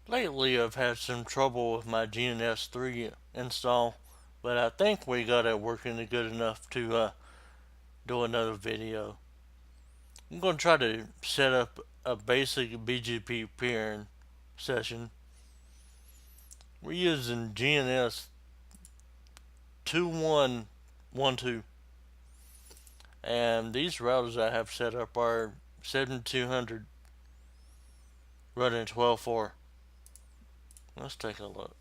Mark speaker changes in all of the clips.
Speaker 1: Lately I've had some trouble with my gns3 install, but I think we got it working good enough to do another video. I'm going to try to set up a basic BGP peering session. We're using gns2112, and these routers I have set up are 7200 running 12.4. Let's take a look.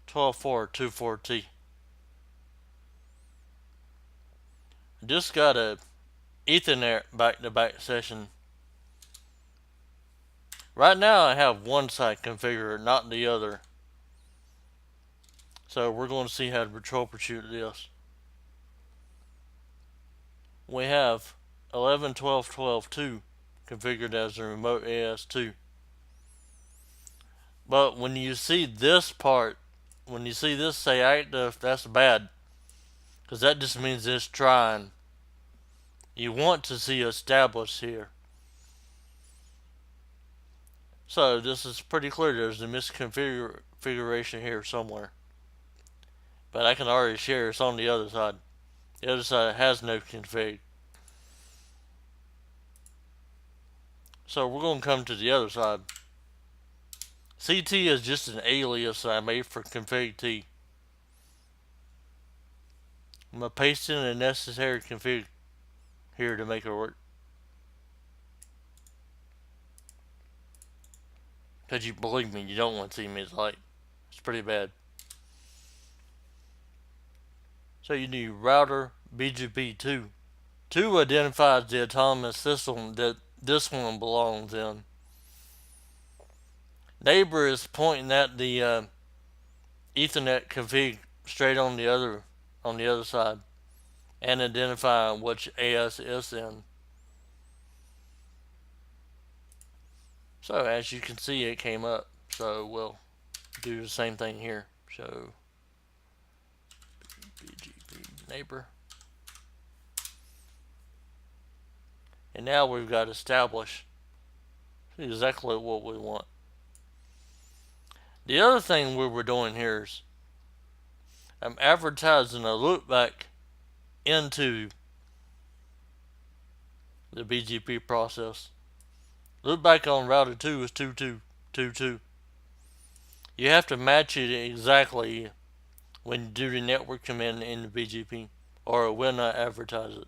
Speaker 1: 12.4 24T. Just got a Ethernet back-to-back session. Right now I have one site configured, not the other. So we're going to see how to troubleshoot this. We have 11.12.12.2 configured as a remote AS2. But when you see this part, when you see this say active, that's bad, because that just means it's trying. You want to see established here. So this is pretty clear. There's a misconfiguration here somewhere. But I can already share it's on the other side. The other side has no config. So we're going to come to the other side. CT is just an alias I made for config T. I'm going to paste in the necessary config here to make it work. Because you believe me, you don't want to see me. It's pretty bad. So you need router BGP2. 2 identifies the autonomous system that this one belongs in. Neighbor is pointing at the Ethernet config straight on the other side and identifying which AS it's in. So as you can see, it came up. So we'll do the same thing here. So BGP neighbor. And now we've got established exactly what we want. The other thing we were doing here is I'm advertising a loopback into the BGP process. Loopback on router 2 is 2222. You have to match it exactly when you do the network command in the BGP, or it will not advertise it.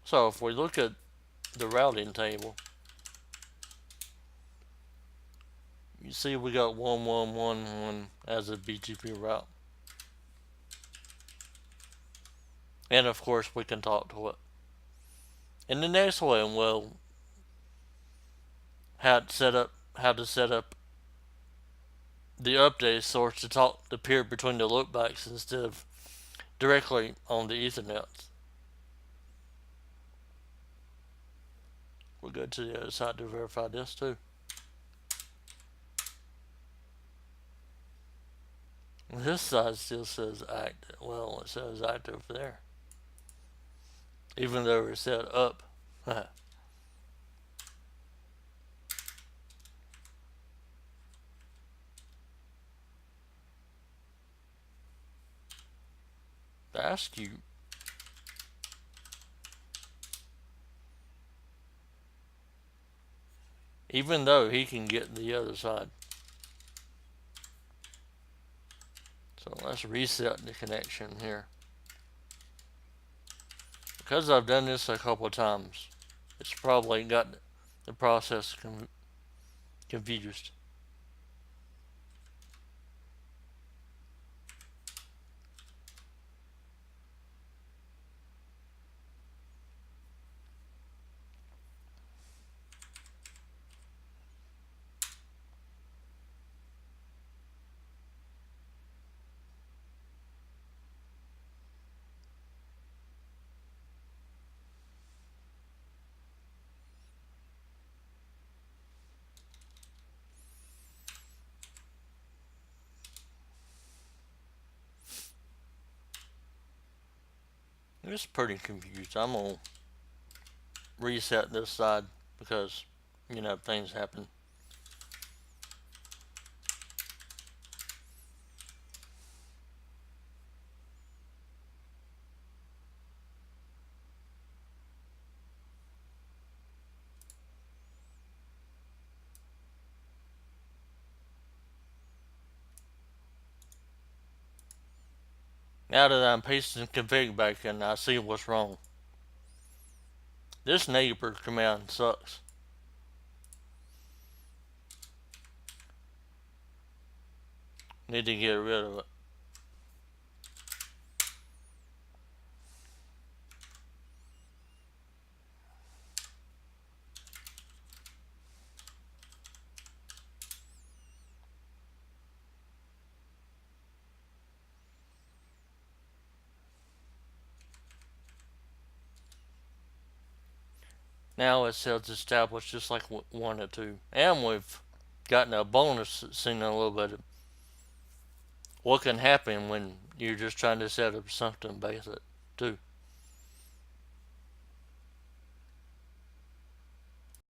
Speaker 1: So if we look at the routing table, you see we got 1111 as a BGP route. And of course we can talk to it. In the next one, we'll how to set up the update source to peer between the loopbacks instead of directly on the Ethernet. We'll go to the other side to verify this too. This side still says active. Well, it says active there, even though it's set up. That's cute. Even though he can get the other side. So let's reset the connection here. Because I've done this a couple of times, it's probably got the process confused. It's pretty confused. I'm gonna reset this side because, things happen. Now that I'm pasting config back in, I see what's wrong. This neighbor command sucks. Need to get rid of it. Now it says established just like we wanted to. And we've gotten a bonus seen a little bit of what can happen when you're just trying to set up something basic too.